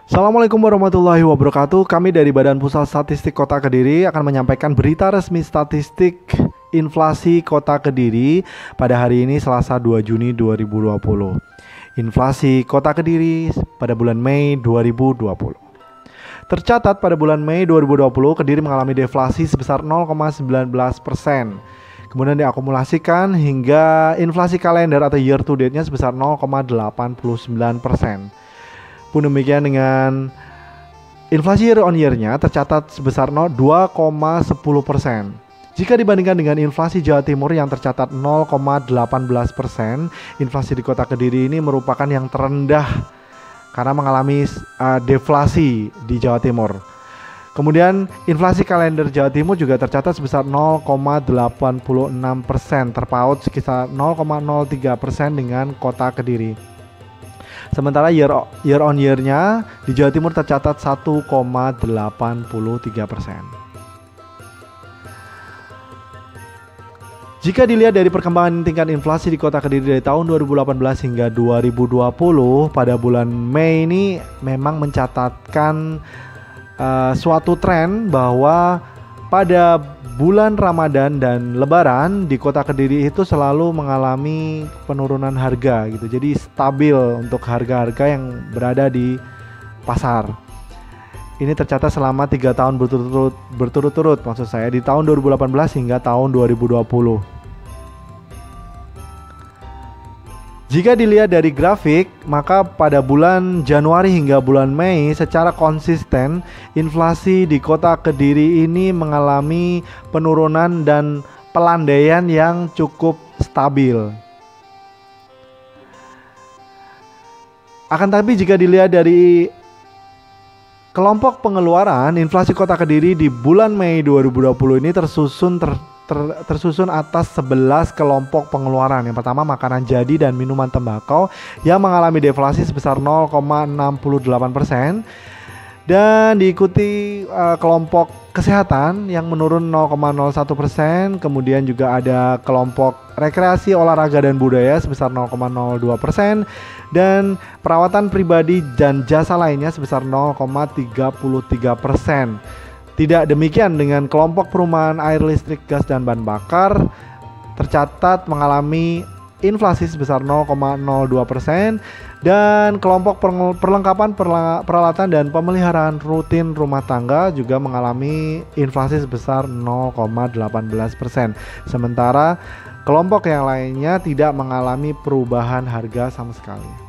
Assalamualaikum warahmatullahi wabarakatuh. Kami dari Badan Pusat Statistik Kota Kediri akan menyampaikan berita resmi statistik inflasi Kota Kediri pada hari ini Selasa 2 Juni 2020. Inflasi Kota Kediri pada bulan Mei 2020. Tercatat pada bulan Mei 2020 Kediri mengalami deflasi sebesar 0,19%. Kemudian diakumulasikan hingga inflasi kalender atau year to date-nya sebesar 0,89%. Pun demikian dengan inflasi year on year-nya tercatat sebesar 2,10%. Jika dibandingkan dengan inflasi Jawa Timur yang tercatat 0,18%, inflasi di Kota Kediri ini merupakan yang terendah karena mengalami deflasi di Jawa Timur. Kemudian inflasi kalender Jawa Timur juga tercatat sebesar 0,86%, terpaut sekitar 0,03% dengan Kota Kediri. Sementara year on year-nya di Jawa Timur tercatat 1,83%. Jika dilihat dari perkembangan tingkat inflasi di Kota Kediri dari tahun 2018 hingga 2020, pada bulan Mei ini memang mencatatkan suatu tren bahwa pada bulan Ramadan dan Lebaran di Kota Kediri itu selalu mengalami penurunan harga gitu. Jadi stabil untuk harga-harga yang berada di pasar. Ini tercatat selama 3 tahun berturut-turut maksud saya, di tahun 2018 hingga tahun 2020. Jika dilihat dari grafik, maka pada bulan Januari hingga bulan Mei secara konsisten inflasi di Kota Kediri ini mengalami penurunan dan pelandaian yang cukup stabil. Akan tapi jika dilihat dari kelompok pengeluaran, inflasi Kota Kediri di bulan Mei 2020 ini tersusun atas 11 kelompok pengeluaran. Yang pertama makanan jadi dan minuman tembakau yang mengalami deflasi sebesar 0,68%, dan diikuti kelompok kesehatan yang menurun 0,01%. Kemudian juga ada kelompok rekreasi, olahraga dan budaya sebesar 0,02%, dan perawatan pribadi dan jasa lainnya sebesar 0,33%. Tidak demikian dengan kelompok perumahan, air, listrik, gas, dan bahan bakar, tercatat mengalami inflasi sebesar 0,02%, dan kelompok perlengkapan peralatan dan pemeliharaan rutin rumah tangga juga mengalami inflasi sebesar 0,18%. Sementara kelompok yang lainnya tidak mengalami perubahan harga sama sekali.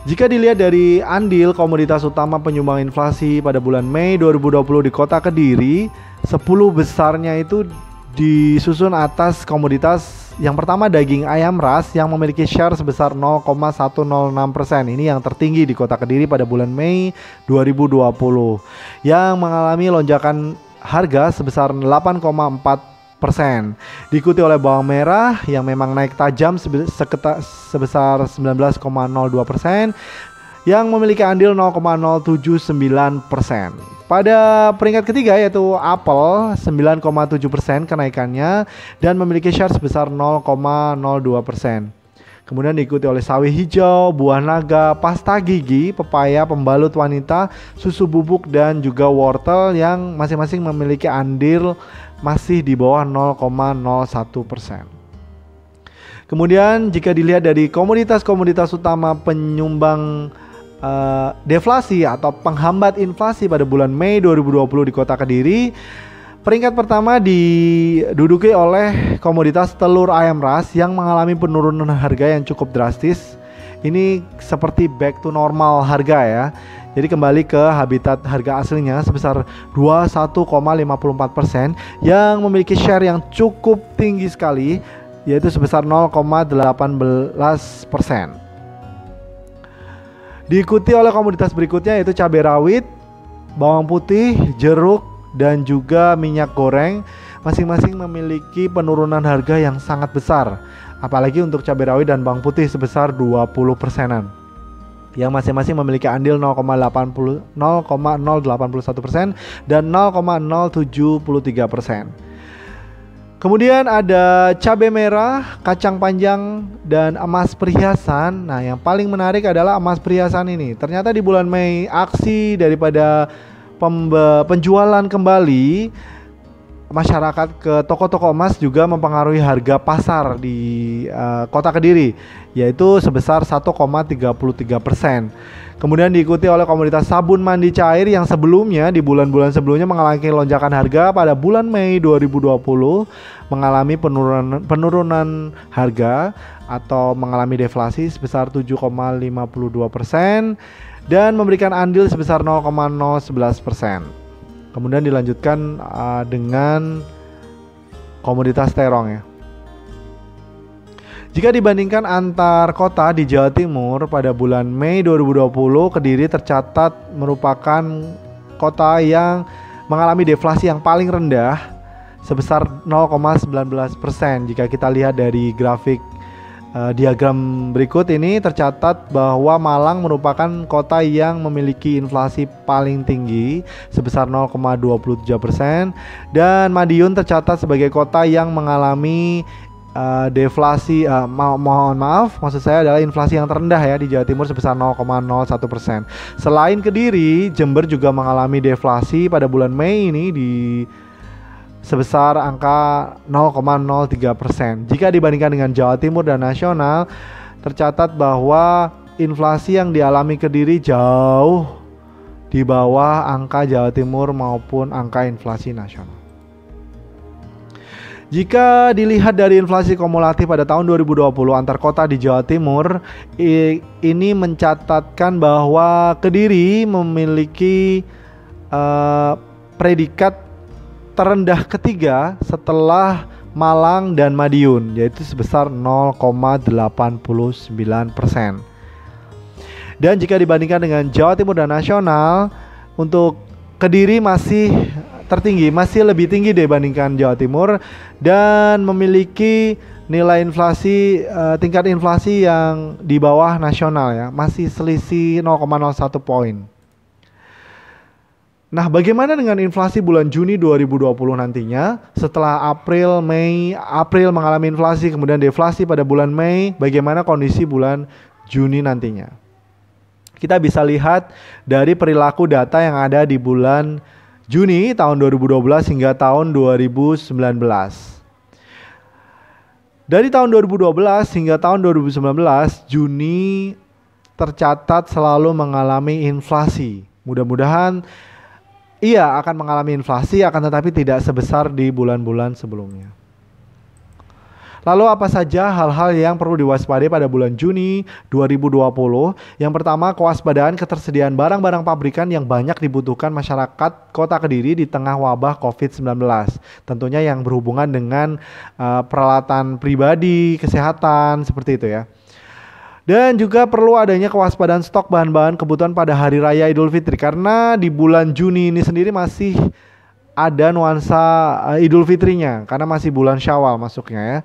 Jika dilihat dari andil komoditas utama penyumbang inflasi pada bulan Mei 2020 di Kota Kediri, 10 besarnya itu disusun atas komoditas. Yang pertama daging ayam ras yang memiliki share sebesar 0,106%. Ini yang tertinggi di Kota Kediri pada bulan Mei 2020, yang mengalami lonjakan harga sebesar 8,4%. Diikuti oleh bawang merah yang memang naik tajam sebesar 19,02%, yang memiliki andil 0,079%. Pada peringkat ketiga yaitu apel 9,7% kenaikannya dan memiliki share sebesar 0,02%. Kemudian diikuti oleh sawi hijau, buah naga, pasta gigi, pepaya, pembalut wanita, susu bubuk, dan juga wortel yang masing-masing memiliki andil masih di bawah 0,01%. Kemudian jika dilihat dari komoditas-komoditas utama penyumbang deflasi atau penghambat inflasi pada bulan Mei 2020 di Kota Kediri, peringkat pertama diduduki oleh komoditas telur ayam ras yang mengalami penurunan harga yang cukup drastis. Ini seperti back to normal harga ya. Jadi kembali ke habitat harga aslinya sebesar 21,54%, yang memiliki share yang cukup tinggi sekali yaitu sebesar 0,18%. Diikuti oleh komoditas berikutnya yaitu cabai rawit, bawang putih, jeruk, dan juga minyak goreng. Masing-masing memiliki penurunan harga yang sangat besar. Apalagi untuk cabai rawit dan bawang putih sebesar 20%-an, yang masing-masing memiliki andil 0,081% dan 0,073%. Kemudian ada cabai merah, kacang panjang, dan emas perhiasan. Nah, yang paling menarik adalah emas perhiasan ini. Ternyata di bulan Mei, aksi daripada penjualan kembali masyarakat ke toko-toko emas juga mempengaruhi harga pasar di Kota Kediri, yaitu sebesar 1,33%. Kemudian diikuti oleh komoditas sabun mandi cair yang sebelumnya di bulan-bulan sebelumnya mengalami lonjakan harga. Pada bulan Mei 2020 mengalami penurunan harga atau mengalami deflasi sebesar 7,52% dan memberikan andil sebesar 0,011%. Kemudian dilanjutkan dengan komoditas terong ya. Jika dibandingkan antar kota di Jawa Timur pada bulan Mei 2020, Kediri tercatat merupakan kota yang mengalami deflasi yang paling rendah sebesar 0,19%. Jika kita lihat dari grafik diagram berikut ini, tercatat bahwa Malang merupakan kota yang memiliki inflasi paling tinggi sebesar 0,27% dan Madiun tercatat sebagai kota yang mengalami deflasi, maksud saya adalah inflasi yang terendah ya di Jawa Timur sebesar 0,01%. Selain Kediri, Jember juga mengalami deflasi pada bulan Mei ini di sebesar angka 0,03%. Jika dibandingkan dengan Jawa Timur dan nasional, tercatat bahwa inflasi yang dialami Kediri jauh di bawah angka Jawa Timur maupun angka inflasi nasional. Jika dilihat dari inflasi kumulatif pada tahun 2020 antar kota di Jawa Timur, ini mencatatkan bahwa Kediri memiliki predikat terendah ketiga setelah Malang dan Madiun, yaitu sebesar 0,89%. Dan jika dibandingkan dengan Jawa Timur dan nasional, untuk Kediri masih tertinggi, masih lebih tinggi dibandingkan Jawa Timur dan memiliki nilai inflasi, tingkat inflasi yang di bawah nasional ya, masih selisih 0,01 poin. Nah, bagaimana dengan inflasi bulan Juni 2020 nantinya? Setelah April mengalami inflasi, kemudian deflasi pada bulan Mei, bagaimana kondisi bulan Juni nantinya? Kita bisa lihat dari perilaku data yang ada di bulan Juni tahun 2012 hingga tahun 2019. Dari tahun 2012 hingga tahun 2019, Juni tercatat selalu mengalami inflasi. Mudah-mudahan ia akan mengalami inflasi, akan tetapi tidak sebesar di bulan-bulan sebelumnya. Lalu apa saja hal-hal yang perlu diwaspadai pada bulan Juni 2020? Yang pertama, kewaspadaan ketersediaan barang-barang pabrikan yang banyak dibutuhkan masyarakat Kota Kediri di tengah wabah COVID-19. Tentunya yang berhubungan dengan peralatan pribadi, kesehatan, seperti itu ya. Dan juga perlu adanya kewaspadaan stok bahan-bahan kebutuhan pada Hari Raya Idul Fitri. Karena di bulan Juni ini sendiri masih ada nuansa Idul Fitrinya. Karena masih bulan Syawal masuknya ya.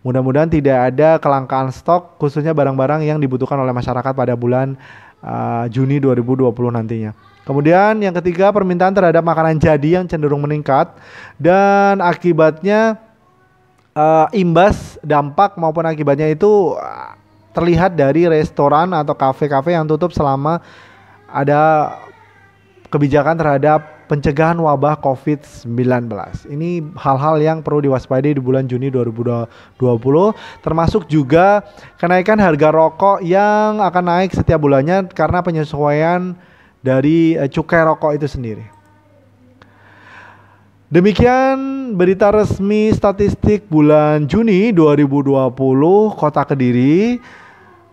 Mudah-mudahan tidak ada kelangkaan stok khususnya barang-barang yang dibutuhkan oleh masyarakat pada bulan Juni 2020 nantinya. Kemudian yang ketiga, permintaan terhadap makanan jadi yang cenderung meningkat. Dan akibatnya imbas, dampak maupun akibatnya itu terlihat dari restoran atau kafe-kafe yang tutup selama ada kebijakan terhadap pencegahan wabah COVID-19. Ini hal-hal yang perlu diwaspadai di bulan Juni 2020, termasuk juga kenaikan harga rokok yang akan naik setiap bulannya karena penyesuaian dari cukai rokok itu sendiri. Demikian berita resmi statistik bulan Juni 2020 Kota Kediri.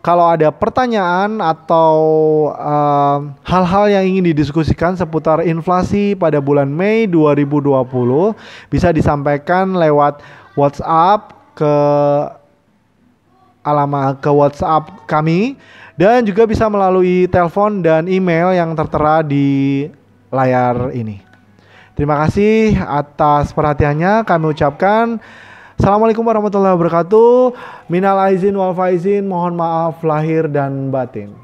Kalau ada pertanyaan atau hal-hal yang ingin didiskusikan seputar inflasi pada bulan Mei 2020, bisa disampaikan lewat WhatsApp ke WhatsApp kami, dan juga bisa melalui telepon dan email yang tertera di layar ini. Terima kasih atas perhatiannya. Kami ucapkan Assalamualaikum warahmatullahi wabarakatuh. Minal aizin wal faizin, mohon maaf lahir dan batin.